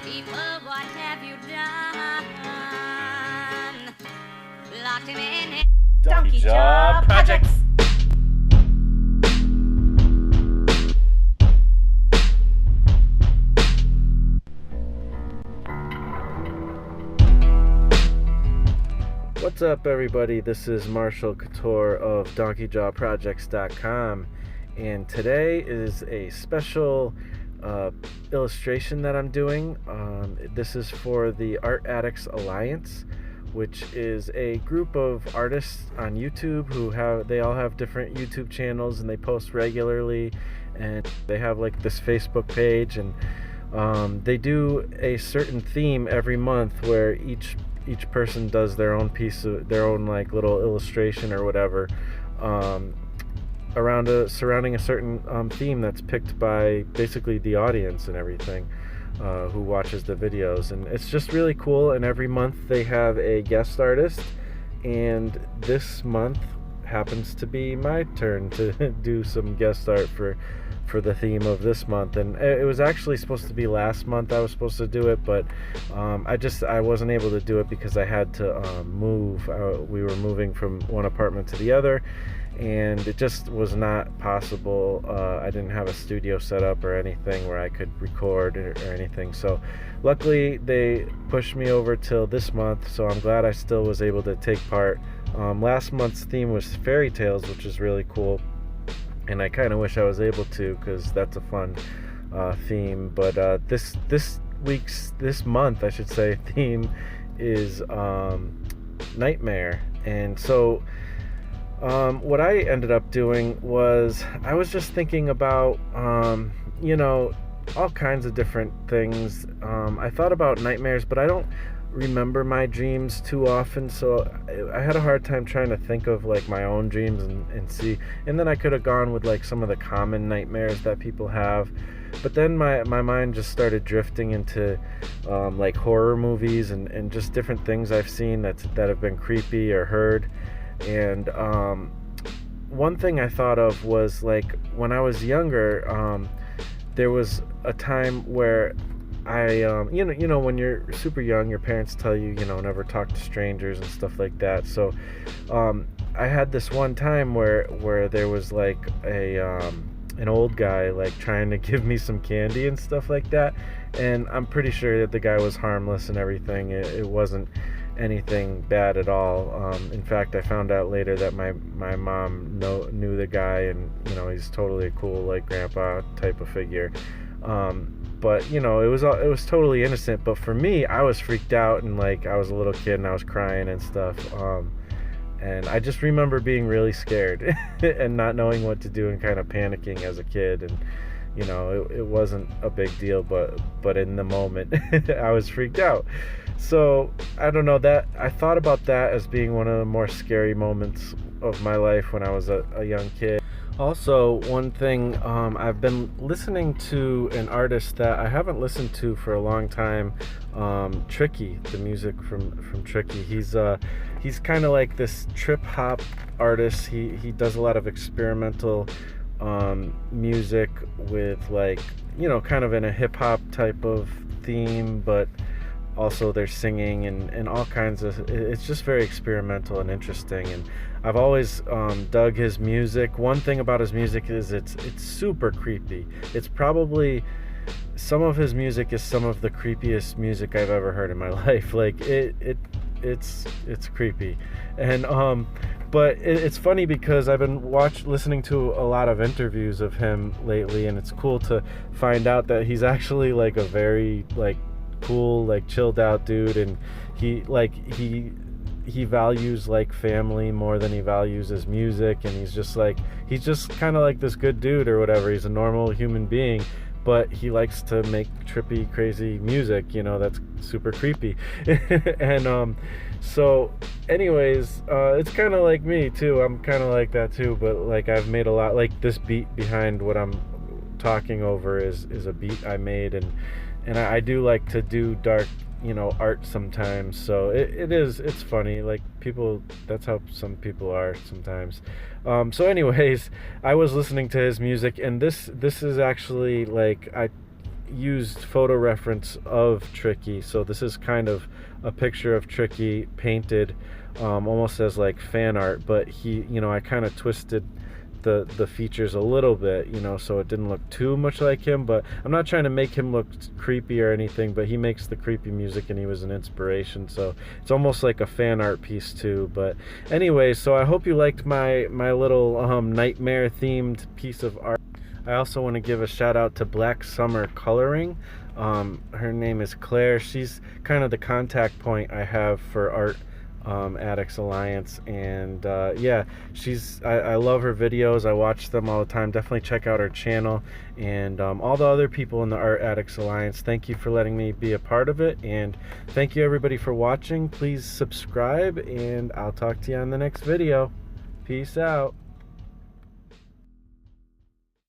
People, what have you done? Locked him in Donkey Job Projects. What's up, everybody? This is Marshall Couture of DonkeyJawProjects.com, and today is a special illustration that I'm doing. This is for the Art Addicts Alliance, which is a group of artists on YouTube they all have different YouTube channels, and they post regularly, and they have like this Facebook page, and they do a certain theme every month where each person does their own piece of their own like little illustration or whatever surrounding a certain theme that's picked by basically the audience and everything who watches the videos. And it's just really cool, and every month they have a guest artist, and this month happens to be my turn to do some guest art for the theme of this month. And it was actually supposed to be last month I was supposed to do it, but I wasn't able to do it because I had to move. We were moving from one apartment to the other, and it just was not possible. I didn't have a studio set up or anything where I could record or anything, so luckily they pushed me over till this month, so I'm glad I still was able to take part. Last month's theme was fairy tales, which is really cool, and I kind of wish I was able to, because that's a fun theme. But this month, I should say, theme is nightmare. And so what I ended up doing was I was just thinking about all kinds of different things. I thought about nightmares, but I don't remember my dreams too often, so I had a hard time trying to think of like my own dreams and see, and then I could have gone with like some of the common nightmares that people have, but then my mind just started drifting into like horror movies and just different things I've seen that have been creepy or heard. And one thing I thought of was like when I was younger, there was a time where I when you're super young, your parents tell you, never talk to strangers and stuff like that. So I had this one time where there was like an old guy like trying to give me some candy and stuff like that, and I'm pretty sure that the guy was harmless and everything. It wasn't anything bad at all. In fact, I found out later that my mom knew the guy, and he's totally a cool like grandpa type of figure. But it was totally innocent. But for me, I was freaked out, and like I was a little kid and I was crying and stuff. And I just remember being really scared and not knowing what to do and kind of panicking as a kid. And it wasn't a big deal, but in the moment I was freaked out. So I don't know, that I thought about that as being one of the more scary moments of my life when I was a young kid. Also, one thing, I've been listening to an artist that I haven't listened to for a long time, Tricky, the music from Tricky. He's kind of like this trip hop artist. He does a lot of experimental music with like, kind of in a hip hop type of theme, but also they're singing and all kinds of, it's just very experimental and interesting. And I've always dug his music. One thing about his music is it's super creepy. It's probably, some of his music is some of the creepiest music I've ever heard in my life. Like it's creepy. And but it's funny because I've been listening to a lot of interviews of him lately, and it's cool to find out that he's actually like a very like cool, like chilled out dude, and he values like family more than he values his music, and he's just kind of like this good dude or whatever. He's a normal human being, but he likes to make trippy, crazy music, that's super creepy. And so anyways, it's kind of like me too. I'm kind of like that too, but like I've made a lot, like this beat behind what I'm talking over is a beat I made, and I do like to do dark, art sometimes. So it's funny. Like people, that's how some people are sometimes. So anyways, I was listening to his music, and this is actually like used photo reference of Tricky. So this is kind of a picture of Tricky painted almost as like fan art, but I kind of twisted the features a little bit, so it didn't look too much like him. But I'm not trying to make him look creepy or anything, but he makes the creepy music and he was an inspiration, so it's almost like a fan art piece too. But anyway, so I hope you liked my little nightmare themed piece of art. I also want to give a shout out to Black Summer Coloring. Her name is Claire. She's kind of the contact point I have for Art Addicts Alliance, and yeah, I love her videos. I watch them all the time. Definitely check out her channel, and all the other people in the Art Addicts Alliance. Thank you for letting me be a part of it, and thank you everybody for watching. Please subscribe, and I'll talk to you on the next video. Peace out.